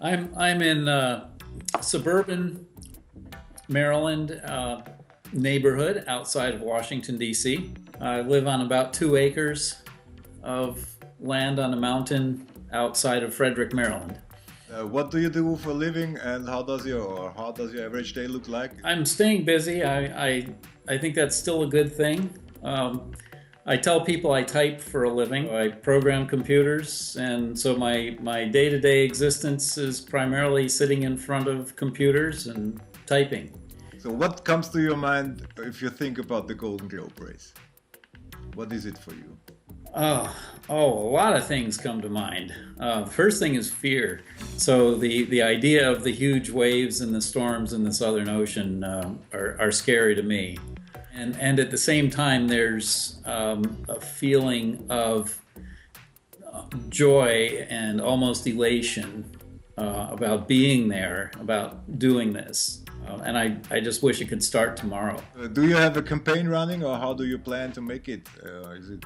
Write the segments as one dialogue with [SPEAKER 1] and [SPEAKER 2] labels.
[SPEAKER 1] I'm in suburban Maryland neighborhood outside of Washington, D.C. I live on about 2 acres of land on a mountain outside of Frederick, Maryland.
[SPEAKER 2] What do you do for a living, and how does your average day look like?
[SPEAKER 1] I'm staying busy. I think that's still a good thing. I tell people I type for a living. I program computers, and so my day-to-day existence is primarily sitting in front of computers and typing.
[SPEAKER 2] So, what comes to your mind if you think about the Golden Globe race? What is it for you?
[SPEAKER 1] A lot of things come to mind. The first thing is fear. So the idea of the huge waves and the storms in the Southern Ocean are scary to me. And at the same time, there's a feeling of joy and almost elation about being there, about doing this. And I just wish it could start tomorrow.
[SPEAKER 2] Do you have a campaign running, or how do you plan to make it? Is it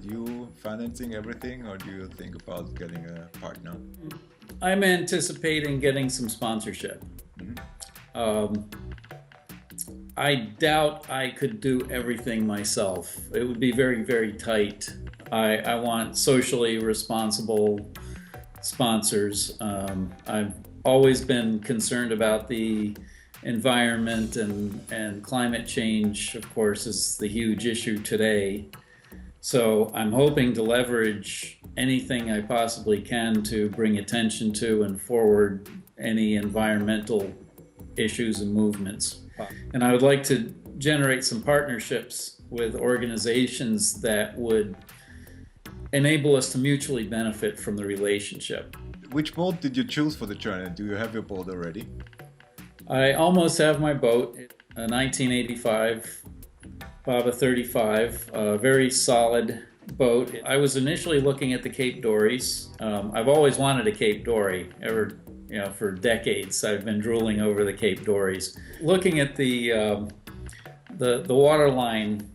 [SPEAKER 2] you financing everything, or do you think about getting a partner?
[SPEAKER 1] I'm anticipating getting some sponsorship. I doubt I could do everything myself. It would be very, very tight. I want socially responsible sponsors. I've always been concerned about the environment, and climate change, of course, is the huge issue today. So I'm hoping to leverage anything I possibly can to bring attention to and forward any environmental issues and movements. And I would like to generate some partnerships with organizations that would enable us to mutually benefit from the relationship.
[SPEAKER 2] Which boat did you choose for the journey? Do you have your boat already?
[SPEAKER 1] I almost have my boat, a 1985 Baba 35, a very solid boat. I was initially looking at the Cape Dories. I've always wanted a Cape Dory. For decades I've been drooling over the Cape Dories. Looking at the waterline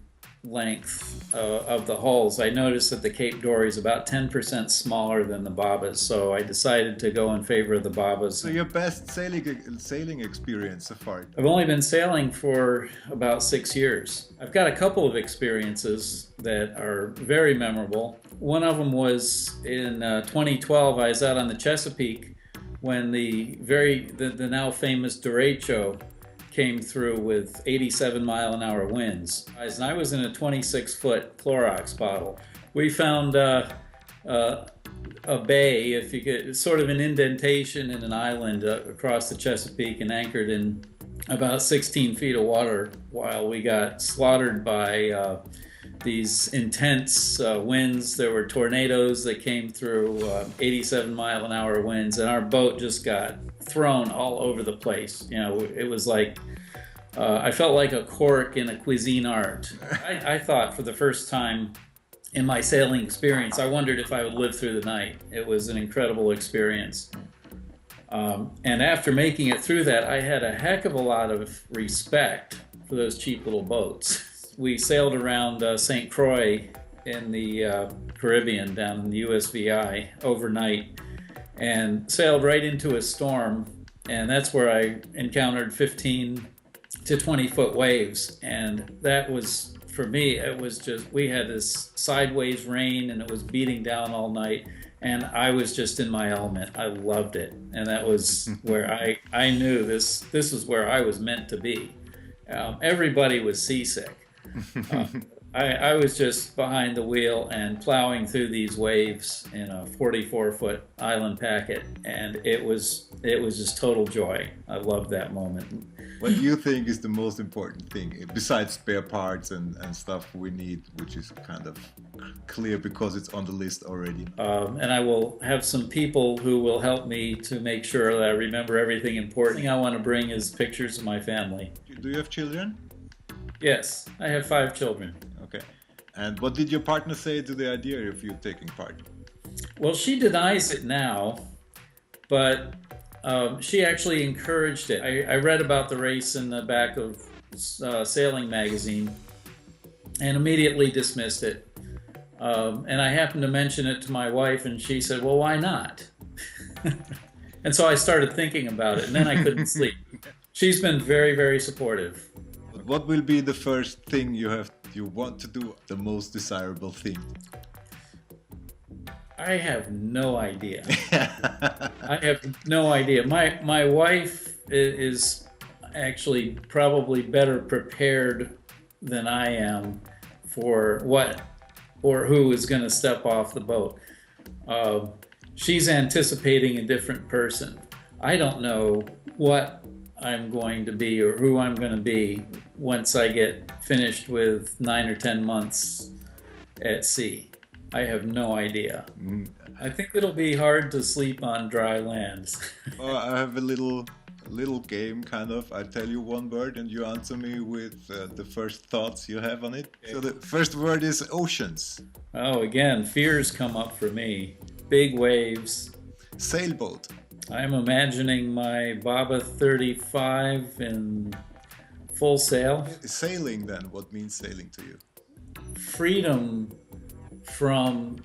[SPEAKER 1] length of the hulls, I noticed that the Cape Dory is about 10% smaller than the Babas, so I decided to go in favor of the Babas.
[SPEAKER 2] So your best sailing experience so far?
[SPEAKER 1] I've only been sailing for about 6 years. I've got a couple of experiences that are very memorable. One of them was in 2012. I was out on the Chesapeake when the now famous derecho came through with 87-mile-an-hour winds. And I was in a 26-foot Clorox bottle. We found a bay, if you could, sort of an indentation in an island across the Chesapeake, and anchored in about 16 feet of water while we got slaughtered by these intense winds. There were tornadoes that came through, 87-mile-an-hour winds, and our boat just got thrown all over the place. It was like I felt like a cork in a Cuisinart. I thought for the first time in my sailing experience, I wondered if I would live through the night. It was an incredible experience. And after making it through that, I had a heck of a lot of respect for those cheap little boats. We sailed around St. Croix in the Caribbean, down in the USVI, overnight, and sailed right into a storm. And that's where I encountered 15 to 20-foot waves. And that was, for me, it was just, we had this sideways rain, and it was beating down all night. And I was just in my element. I loved it. And that was where I knew this was where I was meant to be. Everybody was seasick. I was just behind the wheel and plowing through these waves in a 44-foot island packet, and it was just total joy. I loved that moment.
[SPEAKER 2] What do you think is the most important thing, besides spare parts and stuff we need, which is kind of clear because it's on the list already?
[SPEAKER 1] And I will have some people who will help me to make sure that I remember everything important. The thing I want to bring is pictures of my family.
[SPEAKER 2] Do you have children?
[SPEAKER 1] Yes, I have 5 children.
[SPEAKER 2] Okay. And what did your partner say to the idea of you taking part?
[SPEAKER 1] Well, she denies it now, but she actually encouraged it. I read about the race in the back of Sailing Magazine and immediately dismissed it. And I happened to mention it to my wife, and she said, well, why not? And so I started thinking about it, and then I couldn't sleep. She's been very, very supportive.
[SPEAKER 2] What will be the first thing you want to do, the most desirable thing?
[SPEAKER 1] I have no idea. I have no idea. My wife is actually probably better prepared than I am for what or who is going to step off the boat. She's anticipating a different person. I don't know what I'm going to be or who I'm going to be once I get finished with 9 or 10 months at sea. I have no idea. I think it'll be hard to sleep on dry land.
[SPEAKER 2] Oh, I have a little game, kind of. I tell you one word and you answer me with the first thoughts you have on it. Okay. So the first word is oceans.
[SPEAKER 1] Oh, again, fears come up for me. Big waves.
[SPEAKER 2] Sailboat.
[SPEAKER 1] I'm imagining my Baba 35 in full sail.
[SPEAKER 2] Sailing then, what means sailing to you?
[SPEAKER 1] Freedom from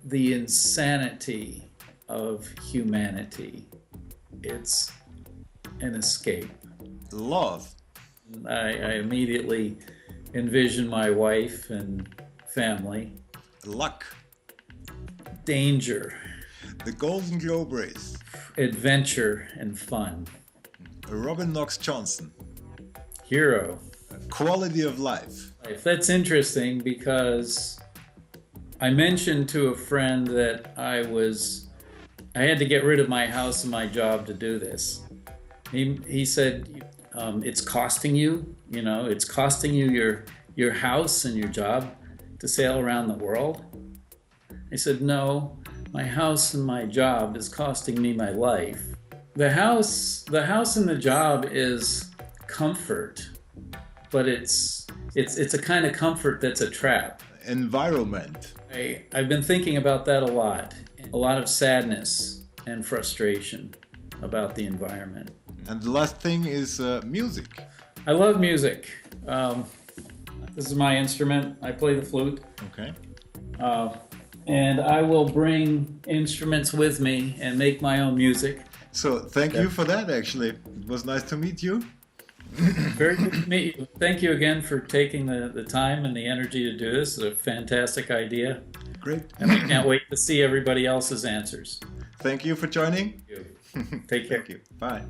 [SPEAKER 1] the insanity of humanity. It's an escape.
[SPEAKER 2] Love.
[SPEAKER 1] I immediately envision my wife and family.
[SPEAKER 2] Luck.
[SPEAKER 1] Danger.
[SPEAKER 2] The Golden Globe race.
[SPEAKER 1] Adventure and fun.
[SPEAKER 2] Robin Knox Johnson.
[SPEAKER 1] Hero.
[SPEAKER 2] Quality of life.
[SPEAKER 1] That's interesting because I mentioned to a friend that I had to get rid of my house and my job to do this. He said, it's costing you, it's costing you your house and your job to sail around the world. I said, no, my house and my job is costing me my life. The house and the job is comfort, but it's a kind of comfort that's a trap.
[SPEAKER 2] Environment.
[SPEAKER 1] I've been thinking about that a lot of sadness and frustration about the environment.
[SPEAKER 2] And the last thing is music.
[SPEAKER 1] I love music. This is my instrument. I play the flute.
[SPEAKER 2] Okay.
[SPEAKER 1] And I will bring instruments with me and make my own music.
[SPEAKER 2] So thank you for that, actually. It was nice to meet you.
[SPEAKER 1] Very good to meet you. Thank you again for taking the time and the energy to do this. It's a fantastic idea.
[SPEAKER 2] Great.
[SPEAKER 1] And I can't wait to see everybody else's answers.
[SPEAKER 2] Thank you for joining.
[SPEAKER 1] Take care.
[SPEAKER 2] Thank you. Bye.